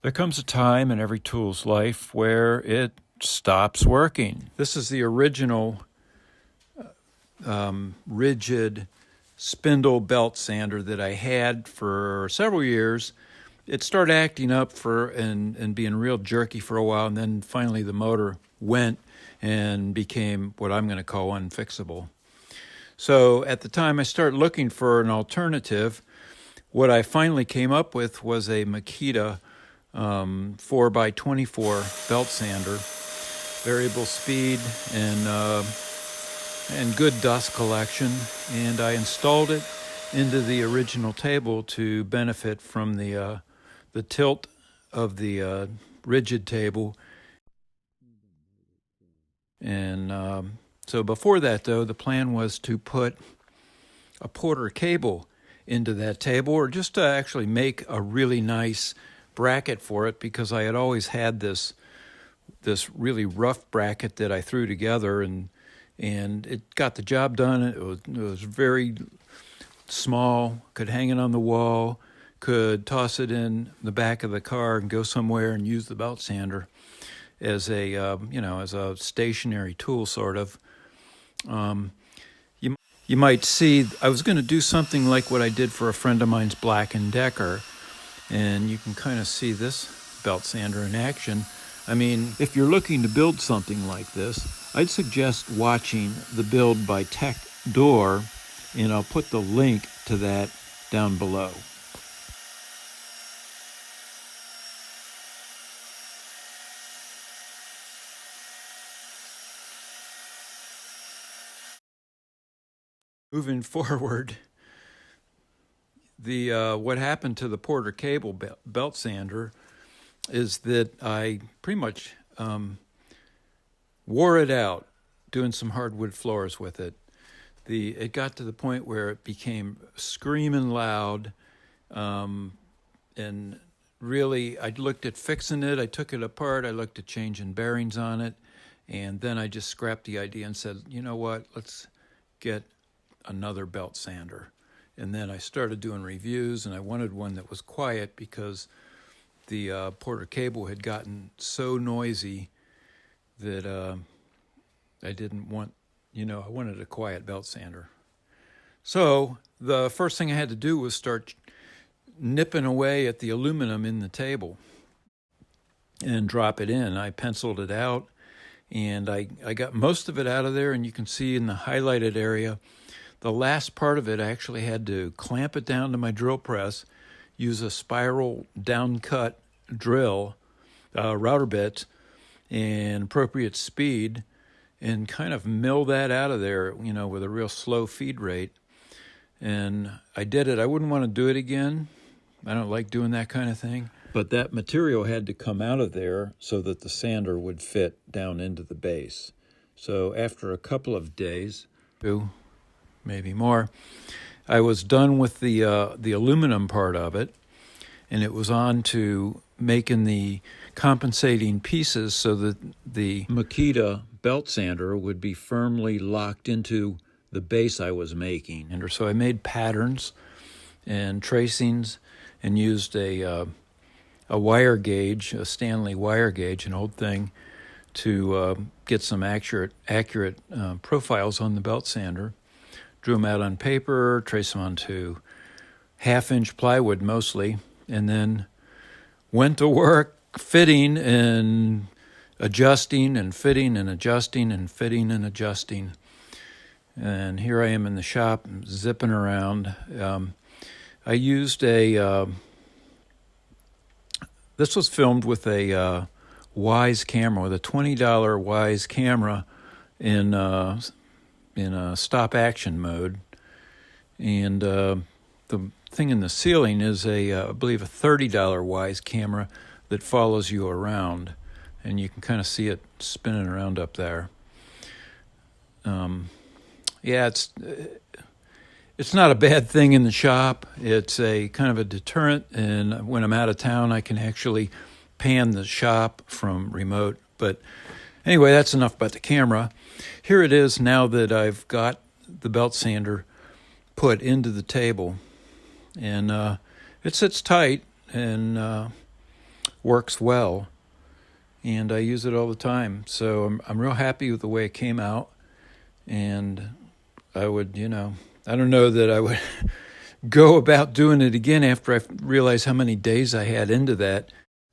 There comes a time in every tool's life where it stops working. This is the original Ridgid spindle belt sander that I had for several years. It started acting up and being real jerky for a while, and then finally the motor went and became what I'm going to call unfixable. So at the time I started looking for an alternative, what I finally came up with was a Makita 4x24 belt sander, variable speed and good dust collection, and I installed it into the original table to benefit from the tilt of the Ridgid table. And so before that, though, the plan was to put a Porter cable into that table, or just to actually make a really nice bracket for it, because I had always had this really rough bracket that I threw together, and it got the job done. It was very small, could hang it on the wall, could toss it in the back of the car and go somewhere and use the belt sander as a as a stationary tool, sort of. You might see I was going to do something like what I did for a friend of mine's Black & Decker, and you can kind of see this belt sander in action. I mean, if you're looking to build something like this, I'd suggest watching the build by TehDoor, and I'll put the link to that down below. Moving forward, what happened to the Porter cable belt sander is that I pretty much wore it out doing some hardwood floors with it. It got to the point where it became screaming loud, and really I looked at fixing it. I took it apart. I looked at changing bearings on it, and then I just scrapped the idea and said, you know what, let's get another belt sander. And then I started doing reviews, and I wanted one that was quiet because the Porter cable had gotten so noisy that I didn't want, I wanted a quiet belt sander. So the first thing I had to do was start nipping away at the aluminum in the table and drop it in. I penciled it out, and I got most of it out of there, and you can see in the highlighted area, the last part of it, I actually had to clamp it down to my drill press, use a spiral down-cut drill, router bit, and appropriate speed, and kind of mill that out of there, with a real slow feed rate. And I did it. I wouldn't want to do it again. I don't like doing that kind of thing. But that material had to come out of there so that the sander would fit down into the base. So after a couple of days, maybe more, I was done with the aluminum part of it, and it was on to making the compensating pieces so that the Makita belt sander would be firmly locked into the base I was making. And so I made patterns and tracings and used a wire gauge, a Stanley wire gauge, an old thing, to get some accurate profiles on the belt sander. Drew them out on paper, traced them onto 1/2-inch plywood mostly, and then went to work fitting and adjusting and fitting and adjusting and fitting and adjusting. And here I am in the shop zipping around. I used this was filmed with a Wyze camera, with a $20 Wyze camera in a stop action mode, and the thing in the ceiling is I believe a $30 Wyze camera that follows you around, and you can kind of see it spinning around up there. It's not a bad thing in the shop. It's a kind of a deterrent, and when I'm out of town, I can actually pan the shop from remote. But anyway, that's enough about the camera. Here it is now that I've got the belt sander put into the table, and it sits tight, and works well, and I use it all the time. So I'm real happy with the way it came out, and I would, I don't know that I would go about doing it again after I realized how many days I had into that.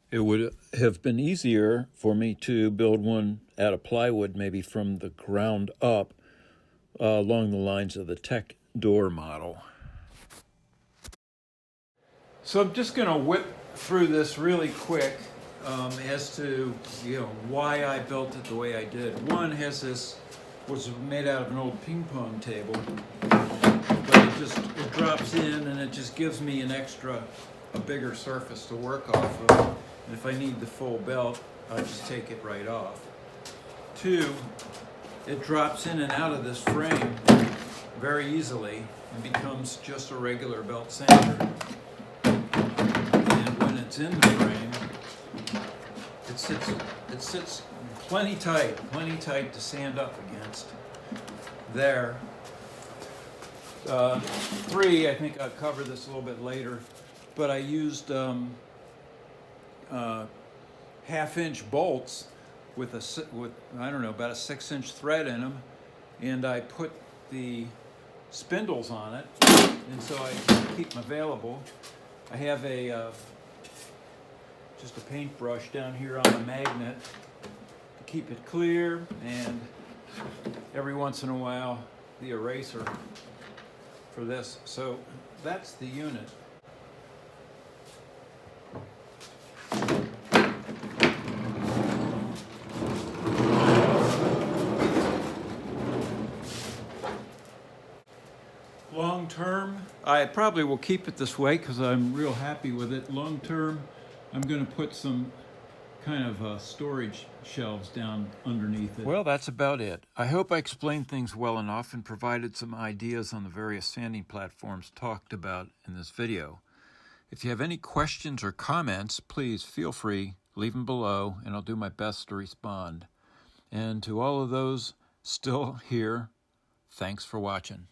It would have been easier for me to build one out of plywood, maybe from the ground up, along the lines of the TehDoor model. So I'm just going to whip through this really quick as to why I built it the way I did. One was made out of an old ping pong table, but it drops in and it just gives me a bigger surface to work off of. And if I need the full belt, I just take it right off. Two, it drops in and out of this frame very easily and becomes just a regular belt sander. And when it's in the frame, it sits plenty tight to sand up against. There. Three, I think I'll cover this a little bit later, but I used half-inch bolts with I don't know, about a 6-inch thread in them, and I put the spindles on it, and so I keep them available. I have just a paintbrush down here on a magnet to keep it clear, and every once in a while the eraser for this. So that's the unit. Long term, I probably will keep it this way because I'm real happy with it. Long term, I'm going to put some kind of storage shelves down underneath it. Well, that's about it. I hope I explained things well enough and provided some ideas on the various sanding platforms talked about in this video. If you have any questions or comments, please feel free, leave them below, and I'll do my best to respond. And to all of those still here, thanks for watching.